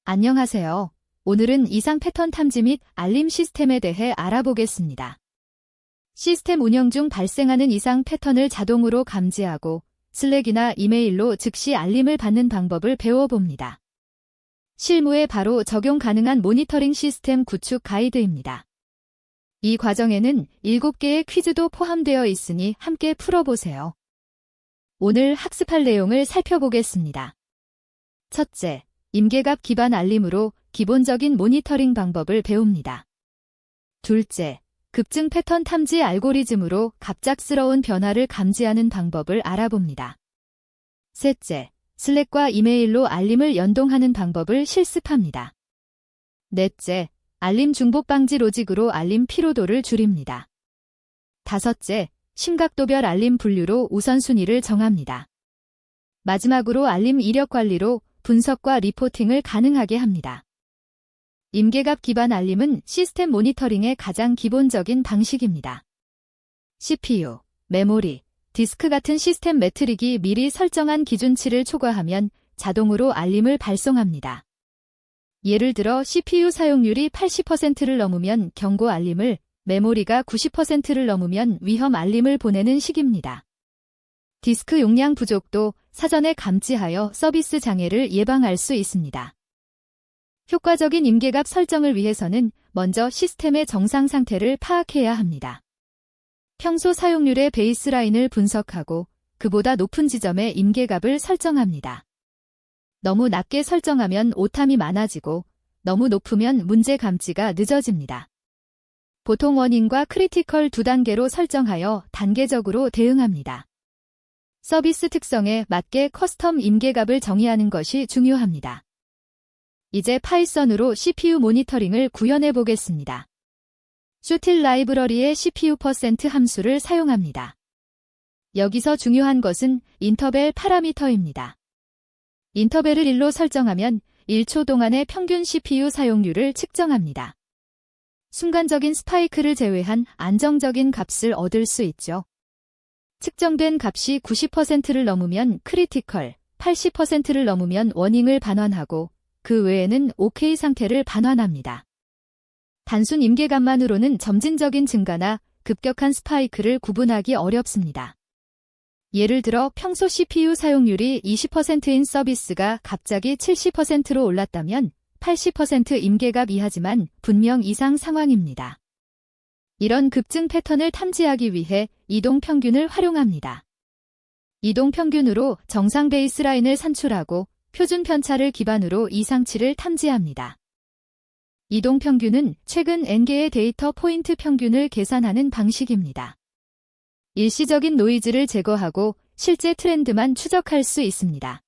안녕하세요. 오늘은 이상 패턴 탐지 및 알림 시스템에 대해 알아보겠습니다. 시스템 운영 중 발생하는 이상 패턴을 자동으로 감지하고 슬랙이나 이메일로 즉시 알림을 받는 방법을 배워봅니다. 실무에 바로 적용 가능한 모니터링 시스템 구축 가이드입니다. 이 과정에는 7개의 퀴즈도 포함되어 있으니 함께 풀어보세요. 오늘 학습할 내용을 살펴보겠습니다. 첫째, 임계갑 기반 알림으로 기본적인 모니터링 방법을 배웁니다. 둘째, 급증 패턴 탐지 알고리즘으로 갑작스러운 변화를 감지하는 방법을 알아봅니다. 셋째, 슬랙과 이메일로 알림을 연동하는 방법을 실습합니다. 넷째, 알림 중복 방지 로직으로 알림 피로도를 줄입니다. 다섯째, 심각도별 알림 분류로 우선순위를 정합니다. 마지막으로 알림 이력 관리로 분석과 리포팅을 가능하게 합니다. 임계갑 기반 알림은 시스템 모니터링의 가장 기본적인 방식입니다. CPU, 메모리, 디스크 같은 시스템 매트릭이 미리 설정한 기준치를 초과하면 자동으로 알림을 발송합니다. 예를 들어 CPU 사용률이 80%를 넘으면 경고 알림을, 메모리가 90%를 넘으면 위험 알림을 보내는 식입니다. 디스크 용량 부족도 사전에 감지하여 서비스 장애를 예방할 수 있습니다. 효과적인 임계갑 설정을 위해서는 먼저 시스템의 정상 상태를 파악해야 합니다. 평소 사용률의 베이스라인을 분석하고 그보다 높은 지점에 임계갑을 설정합니다. 너무 낮게 설정하면 오탐이 많아지고 너무 높으면 문제 감지가 늦어집니다. 보통 워닝과 크리티컬 두 단계로 설정하여 단계적으로 대응합니다. 서비스 특성에 맞게 커스텀 임계갑을 정의하는 것이 중요합니다. 이제 파이썬으로 CPU 모니터링을 구현해 보겠습니다. 슈틸 라이브러리의 CPU% 함수를 사용합니다. 여기서 중요한 것은 인터벨 파라미터입니다. 인터벨을 1로 설정하면 1초 동안의 평균 CPU 사용률을 측정합니다. 순간적인 스파이크를 제외한 안정적인 값을 얻을 수 있죠. 측정된 값이 90%를 넘으면 크리티컬, 80%를 넘으면 워닝을 반환하고 그 외에는 OK 상태를 반환합니다. 단순 임계갑만으로는 점진적인 증가나 급격한 스파이크를 구분하기 어렵습니다. 예를 들어 평소 CPU 사용률이 20%인 서비스가 갑자기 70%로 올랐다면 80% 임계갑 이하지만 분명 이상 상황입니다. 이런 급증 패턴을 탐지하기 위해 이동평균을 활용합니다. 이동평균으로 정상 베이스라인을 산출하고 표준 편차를 기반으로 이상치를 탐지합니다. 이동평균은 최근 n개의 데이터 포인트 평균을 계산하는 방식입니다. 일시적인 노이즈를 제거하고 실제 트렌드만 추적할 수 있습니다.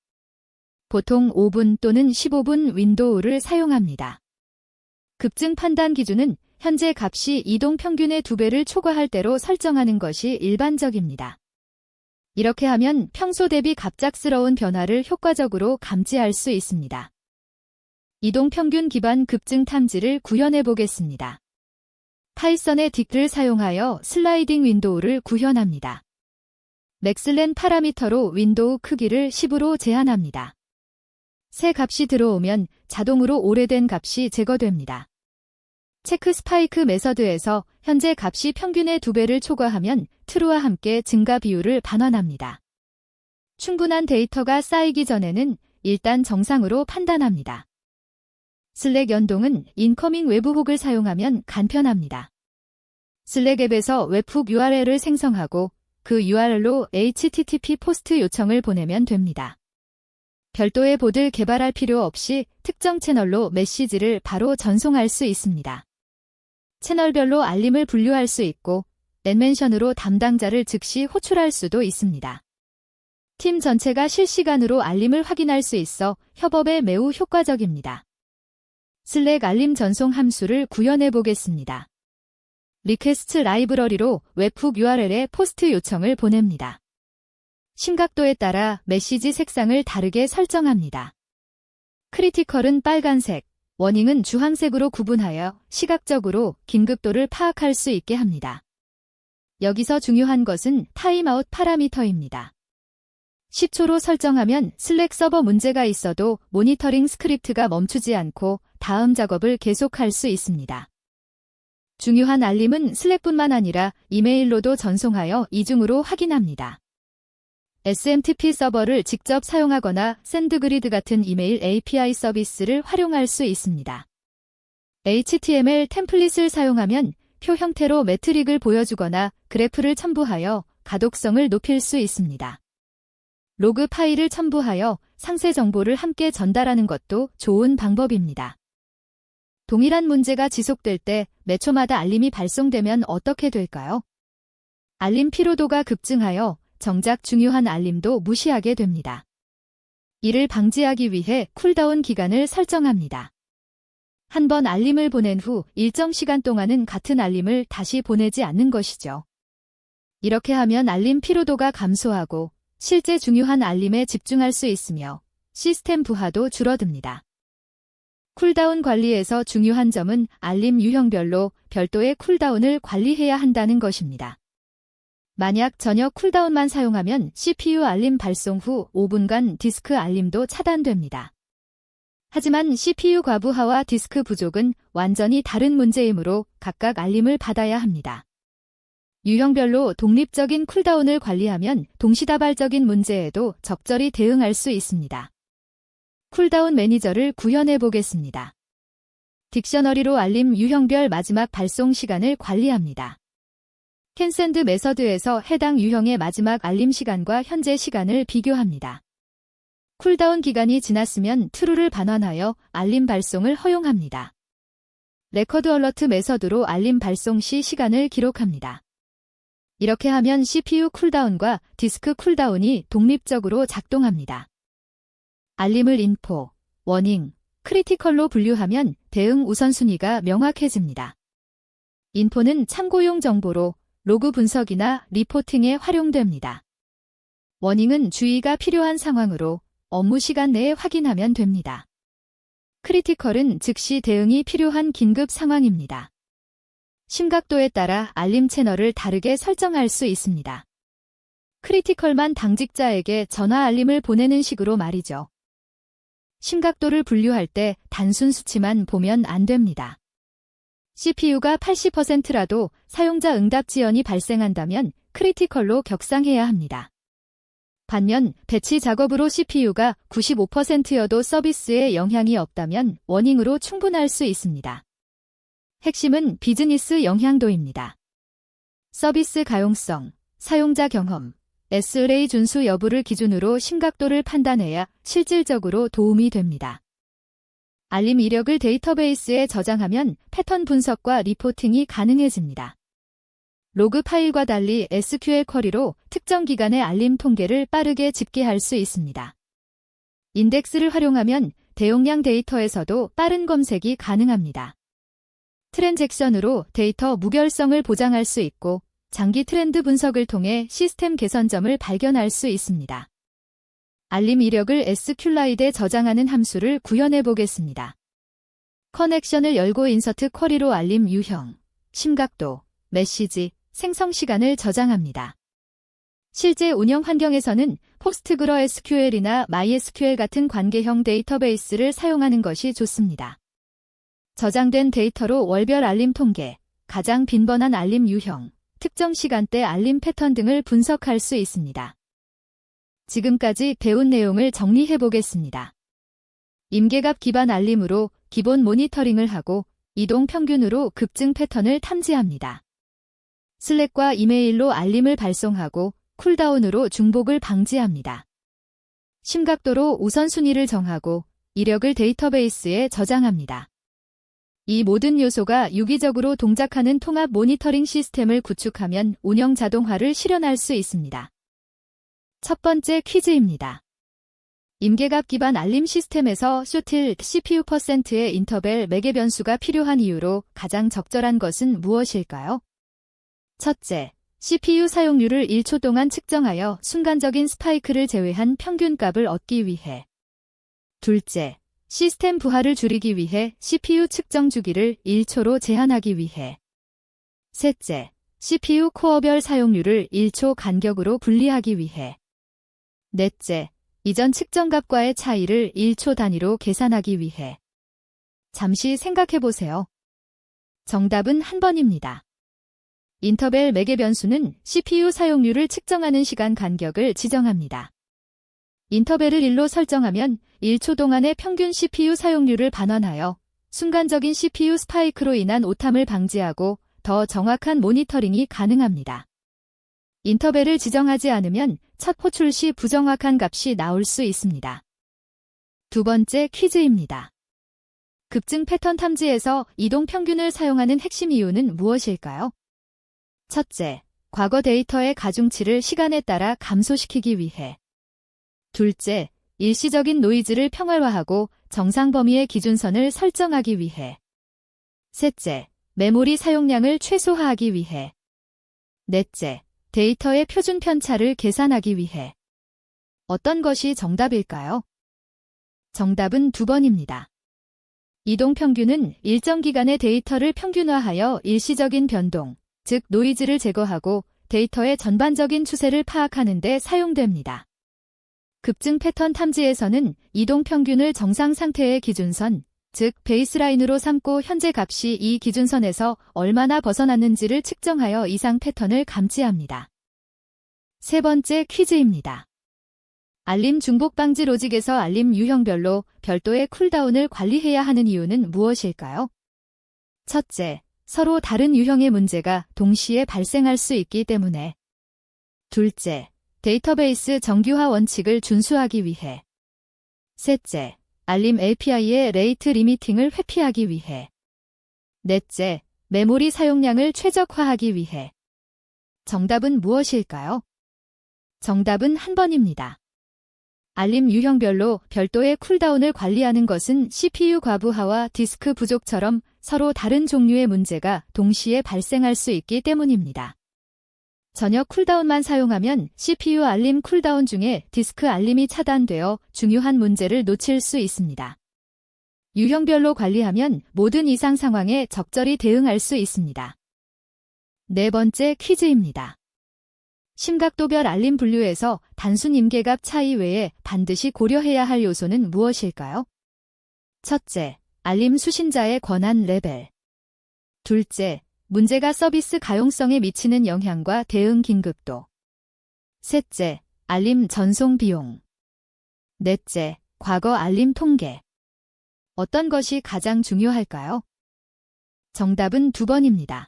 보통 5분 또는 15분 윈도우를 사용합니다. 급증 판단 기준은 현재 값이 이동평균의 2배를 초과할 때로 설정하는 것이 일반적입니다. 이렇게 하면 평소 대비 갑작스러운 변화를 효과적으로 감지할 수 있습니다. 이동평균 기반 급증 탐지를 구현해 보겠습니다. 파이썬의 딕를 사용하여 슬라이딩 윈도우를 구현합니다. 맥슬렌 파라미터로 윈도우 크기를 10으로 제한합니다. 새 값이 들어오면 자동으로 오래된 값이 제거됩니다. 체크 스파이크 메서드에서 현재 값이 평균의 2배를 초과하면 true와 함께 증가 비율을 반환합니다. 충분한 데이터가 쌓이기 전에는 일단 정상으로 판단합니다. 슬랙 연동은 인커밍 웹훅을 사용하면 간편합니다. 슬랙 앱에서 웹훅 URL을 생성하고 그 URL로 HTTP 포스트 요청을 보내면 됩니다. 별도의 봇을 개발할 필요 없이 특정 채널로 메시지를 바로 전송할 수 있습니다. 채널별로 알림을 분류할 수 있고 넷멘션으로 담당자를 즉시 호출할 수도 있습니다. 팀 전체가 실시간으로 알림을 확인할 수 있어 협업에 매우 효과적입니다. 슬랙 알림 전송 함수를 구현해 보겠습니다. 리퀘스트 라이브러리로 웹훅 URL에 포스트 요청을 보냅니다. 심각도에 따라 메시지 색상을 다르게 설정합니다. 크리티컬은 빨간색, 워닝은 주황색으로 구분하여 시각적으로 긴급도를 파악할 수 있게 합니다. 여기서 중요한 것은 타임아웃 파라미터입니다. 10초로 설정하면 슬랙 서버 문제가 있어도 모니터링 스크립트가 멈추지 않고 다음 작업을 계속할 수 있습니다. 중요한 알림은 슬랙뿐만 아니라 이메일로도 전송하여 이중으로 확인합니다. SMTP 서버를 직접 사용하거나 샌드그리드 같은 이메일 API 서비스를 활용할 수 있습니다. HTML 템플릿을 사용하면 표 형태로 매트릭을 보여주거나 그래프를 첨부하여 가독성을 높일 수 있습니다. 로그 파일을 첨부하여 상세 정보를 함께 전달하는 것도 좋은 방법입니다. 동일한 문제가 지속될 때 몇 초마다 알림이 발송되면 어떻게 될까요? 알림 피로도가 급증하여 정작 중요한 알림도 무시하게 됩니다. 이를 방지하기 위해 쿨다운 기간을 설정합니다. 한 번 알림을 보낸 후 일정 시간 동안은 같은 알림을 다시 보내지 않는 것이죠. 이렇게 하면 알림 피로도가 감소하고 실제 중요한 알림에 집중할 수 있으며 시스템 부하도 줄어듭니다. 쿨다운 관리에서 중요한 점은 알림 유형별로 별도의 쿨다운을 관리해야 한다는 것입니다. 만약 전혀 쿨다운만 사용하면 CPU 알림 발송 후 5분간 디스크 알림도 차단됩니다. 하지만 CPU 과부하와 디스크 부족은 완전히 다른 문제이므로 각각 알림을 받아야 합니다. 유형별로 독립적인 쿨다운을 관리하면 동시다발적인 문제에도 적절히 대응할 수 있습니다. 쿨다운 매니저를 구현해 보겠습니다. 딕셔너리로 알림 유형별 마지막 발송 시간을 관리합니다. 캔센드 메서드에서 해당 유형의 마지막 알림 시간과 현재 시간을 비교합니다. 쿨다운 기간이 지났으면 true를 반환하여 알림 발송을 허용합니다. 레코드 얼러트 메서드로 알림 발송 시 시간을 기록합니다. 이렇게 하면 CPU 쿨다운과 디스크 쿨다운이 독립적으로 작동합니다. 알림을 인포, 워닝, 크리티컬로 분류하면 대응 우선순위가 명확해집니다. 인포는 참고용 정보로 로그 분석이나 리포팅에 활용됩니다. 워닝은 주의가 필요한 상황으로 업무 시간 내에 확인하면 됩니다. 크리티컬은 즉시 대응이 필요한 긴급 상황입니다. 심각도에 따라 알림 채널을 다르게 설정할 수 있습니다. 크리티컬만 당직자에게 전화 알림을 보내는 식으로 말이죠. 심각도를 분류할 때 단순 수치만 보면 안 됩니다. CPU가 80%라도 사용자 응답 지연이 발생한다면 크리티컬로 격상해야 합니다. 반면 배치 작업으로 CPU가 95%여도 서비스에 영향이 없다면 워닝으로 충분할 수 있습니다. 핵심은 비즈니스 영향도입니다. 서비스 가용성, 사용자 경험, SLA 준수 여부를 기준으로 심각도를 판단해야 실질적으로 도움이 됩니다. 알림 이력을 데이터베이스에 저장하면 패턴 분석과 리포팅이 가능해집니다. 로그 파일과 달리 SQL 쿼리로 특정 기간의 알림 통계를 빠르게 집계할 수 있습니다. 인덱스를 활용하면 대용량 데이터에서도 빠른 검색이 가능합니다. 트랜잭션으로 데이터 무결성을 보장할 수 있고 장기 트렌드 분석을 통해 시스템 개선점을 발견할 수 있습니다. 알림 이력을 SQLite에 저장하는 함수를 구현해 보겠습니다. 커넥션을 열고 인서트 쿼리로 알림 유형, 심각도, 메시지, 생성 시간을 저장합니다. 실제 운영 환경에서는 포스트그러SQL이나 MySQL 같은 관계형 데이터베이스를 사용하는 것이 좋습니다. 저장된 데이터로 월별 알림 통계, 가장 빈번한 알림 유형, 특정 시간대 알림 패턴 등을 분석할 수 있습니다. 지금까지 배운 내용을 정리해 보겠습니다. 임계갑 기반 알림으로 기본 모니터링을 하고 이동 평균으로 급증 패턴을 탐지합니다. 슬랙과 이메일로 알림을 발송하고 쿨다운으로 중복을 방지합니다. 심각도로 우선순위를 정하고 이력을 데이터베이스에 저장합니다. 이 모든 요소가 유기적으로 동작하는 통합 모니터링 시스템을 구축하면 운영 자동화를 실현할 수 있습니다. 첫 번째 퀴즈입니다. 임계갑 기반 알림 시스템에서 쇼틸 CPU%의 인터벨 매개 변수가 필요한 이유로 가장 적절한 것은 무엇일까요? 첫째, CPU 사용률을 1초 동안 측정하여 순간적인 스파이크를 제외한 평균값을 얻기 위해. 둘째, 시스템 부하를 줄이기 위해 CPU 측정 주기를 1초로 제한하기 위해. 셋째, CPU 코어별 사용률을 1초 간격으로 분리하기 위해. 넷째, 이전 측정값과의 차이를 1초 단위로 계산하기 위해. 잠시 생각해 보세요. 정답은 한 번입니다. 인터벨 매개 변수는 CPU 사용률을 측정하는 시간 간격을 지정합니다. 인터벨을 1로 설정하면 1초 동안의 평균 CPU 사용률을 반환하여 순간적인 CPU 스파이크로 인한 오탐을 방지하고 더 정확한 모니터링이 가능합니다. 인터벨을 지정하지 않으면 첫 호출 시 부정확한 값이 나올 수 있습니다. 두 번째 퀴즈입니다. 급증 패턴 탐지에서 이동 평균을 사용하는 핵심 이유는 무엇일까요? 첫째, 과거 데이터의 가중치를 시간에 따라 감소시키기 위해. 둘째, 일시적인 노이즈를 평활화하고 정상 범위의 기준선을 설정하기 위해. 셋째, 메모리 사용량을 최소화하기 위해. 넷째, 데이터의 표준 편차를 계산하기 위해. 어떤 것이 정답일까요? 정답은 2번입니다. 이동 평균은 일정 기간의 데이터를 평균화하여 일시적인 변동, 즉 노이즈를 제거하고 데이터의 전반적인 추세를 파악하는 데 사용됩니다. 급증 패턴 탐지에서는 이동 평균을 정상 상태의 기준선, 즉 베이스라인으로 삼고 현재 값이 이 기준선에서 얼마나 벗어났는지를 측정하여 이상 패턴을 감지합니다. 세 번째 퀴즈입니다. 알림 중복 방지 로직에서 알림 유형별로 별도의 쿨다운을 관리해야 하는 이유는 무엇일까요? 첫째, 서로 다른 유형의 문제가 동시에 발생할 수 있기 때문에. 둘째, 데이터베이스 정규화 원칙을 준수하기 위해. 셋째, 알림 API의 레이트 리미팅을 회피하기 위해. 넷째, 메모리 사용량을 최적화하기 위해. 정답은 무엇일까요? 정답은 한 번입니다. 알림 유형별로 별도의 쿨다운을 관리하는 것은 CPU 과부하와 디스크 부족처럼 서로 다른 종류의 문제가 동시에 발생할 수 있기 때문입니다. 전혀 쿨다운만 사용하면 CPU 알림 쿨다운 중에 디스크 알림이 차단되어 중요한 문제를 놓칠 수 있습니다. 유형별로 관리하면 모든 이상 상황에 적절히 대응할 수 있습니다. 네 번째 퀴즈입니다. 심각도별 알림 분류에서 단순 임계값 차이 외에 반드시 고려해야 할 요소는 무엇일까요? 첫째, 알림 수신자의 권한 레벨. 둘째, 문제가 서비스 가용성에 미치는 영향과 대응 긴급도. 셋째, 알림 전송 비용. 넷째, 과거 알림 통계. 어떤 것이 가장 중요할까요? 정답은 2번입니다.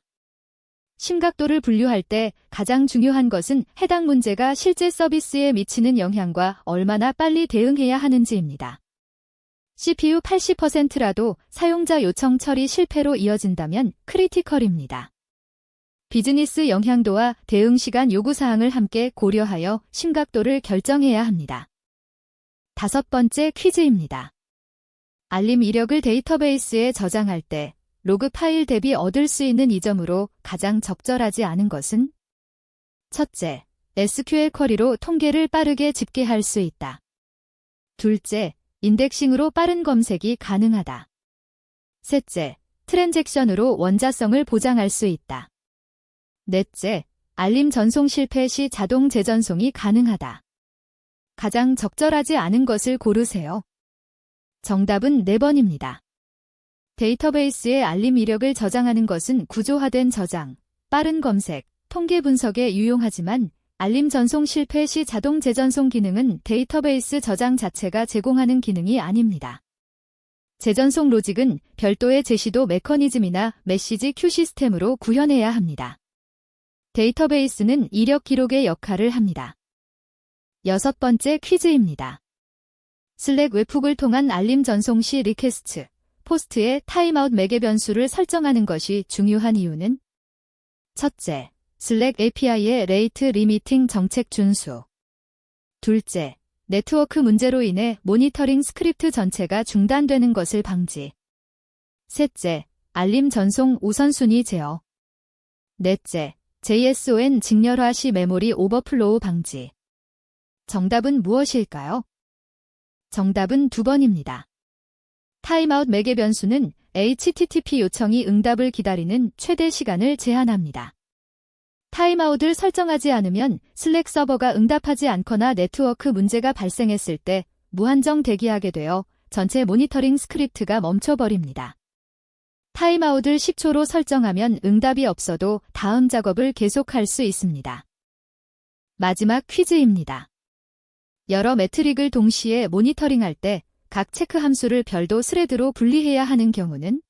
심각도를 분류할 때 가장 중요한 것은 해당 문제가 실제 서비스에 미치는 영향과 얼마나 빨리 대응해야 하는지입니다. CPU 80%라도 사용자 요청 처리 실패로 이어진다면 크리티컬입니다. 비즈니스 영향도와 대응 시간 요구사항을 함께 고려하여 심각도를 결정해야 합니다. 다섯 번째 퀴즈입니다. 알림 이력을 데이터베이스에 저장할 때 로그 파일 대비 얻을 수 있는 이점으로 가장 적절하지 않은 것은? 첫째, SQL 쿼리로 통계를 빠르게 집계할 수 있다. 둘째, 인덱싱으로 빠른 검색이 가능하다. 셋째, 트랜잭션으로 원자성을 보장할 수 있다. 넷째, 알림 전송 실패 시 자동 재전송이 가능하다. 가장 적절하지 않은 것을 고르세요. 정답은 4번입니다. 데이터베이스에 알림 이력을 저장하는 것은 구조화된 저장, 빠른 검색, 통계 분석에 유용하지만 알림 전송 실패 시 자동 재전송 기능은 데이터베이스 저장 자체가 제공하는 기능이 아닙니다. 재전송 로직은 별도의 제시도 메커니즘이나 메시지 큐 시스템으로 구현해야 합니다. 데이터베이스는 이력 기록의 역할을 합니다. 여섯 번째 퀴즈입니다. 슬랙 웹훅을 통한 알림 전송 시 리퀘스트, 포스트의 타임아웃 매개 변수를 설정하는 것이 중요한 이유는? 첫째, 슬랙 API의 레이트 리미팅 정책 준수. 둘째, 네트워크 문제로 인해 모니터링 스크립트 전체가 중단되는 것을 방지. 셋째, 알림 전송 우선순위 제어. 넷째, JSON 직렬화 시 메모리 오버플로우 방지. 정답은 무엇일까요? 정답은 2번입니다. 타임아웃 매개 변수는 HTTP 요청이 응답을 기다리는 최대 시간을 제한합니다. 타임아웃을 설정하지 않으면 슬랙 서버가 응답하지 않거나 네트워크 문제가 발생했을 때 무한정 대기하게 되어 전체 모니터링 스크립트가 멈춰버립니다. 타임아웃을 10초로 설정하면 응답이 없어도 다음 작업을 계속할 수 있습니다. 마지막 퀴즈입니다. 여러 매트릭을 동시에 모니터링할 때 각 체크 함수를 별도 스레드로 분리해야 하는 경우는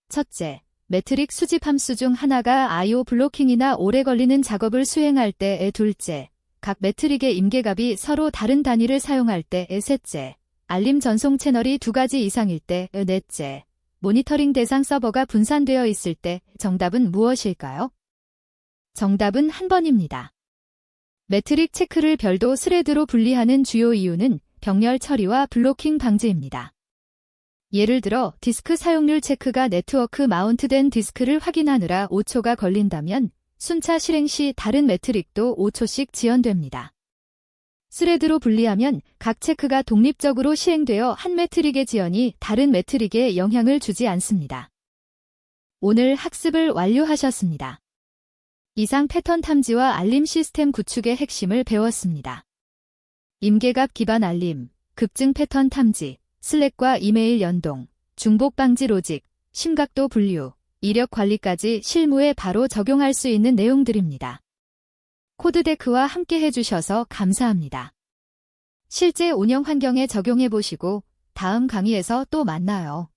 첫째, 매트릭 수집 함수 중 하나가 I/O 블로킹이나 오래 걸리는 작업을 수행할 때의 둘째, 각 매트릭의 임계값이 서로 다른 단위를 사용할 때의 셋째, 알림 전송 채널이 2가지 이상일 때의 넷째, 모니터링 대상 서버가 분산되어 있을 때 정답은 무엇일까요? 정답은 한 번입니다. 매트릭 체크를 별도 스레드로 분리하는 주요 이유는 병렬 처리와 블로킹 방지입니다. 예를 들어 디스크 사용률 체크가 네트워크 마운트된 디스크를 확인하느라 5초가 걸린다면 순차 실행 시 다른 매트릭도 5초씩 지연됩니다. 스레드로 분리하면 각 체크가 독립적으로 시행되어 한 매트릭의 지연이 다른 매트릭에 영향을 주지 않습니다. 오늘 학습을 완료하셨습니다. 이상 패턴 탐지와 알림 시스템 구축의 핵심을 배웠습니다. 임계값 기반 알림, 급증 패턴 탐지, 슬랙과 이메일 연동, 중복 방지 로직, 심각도 분류, 이력 관리까지 실무에 바로 적용할 수 있는 내용들입니다. 코드데크와 함께 해주셔서 감사합니다. 실제 운영 환경에 적용해 보시고 다음 강의에서 또 만나요.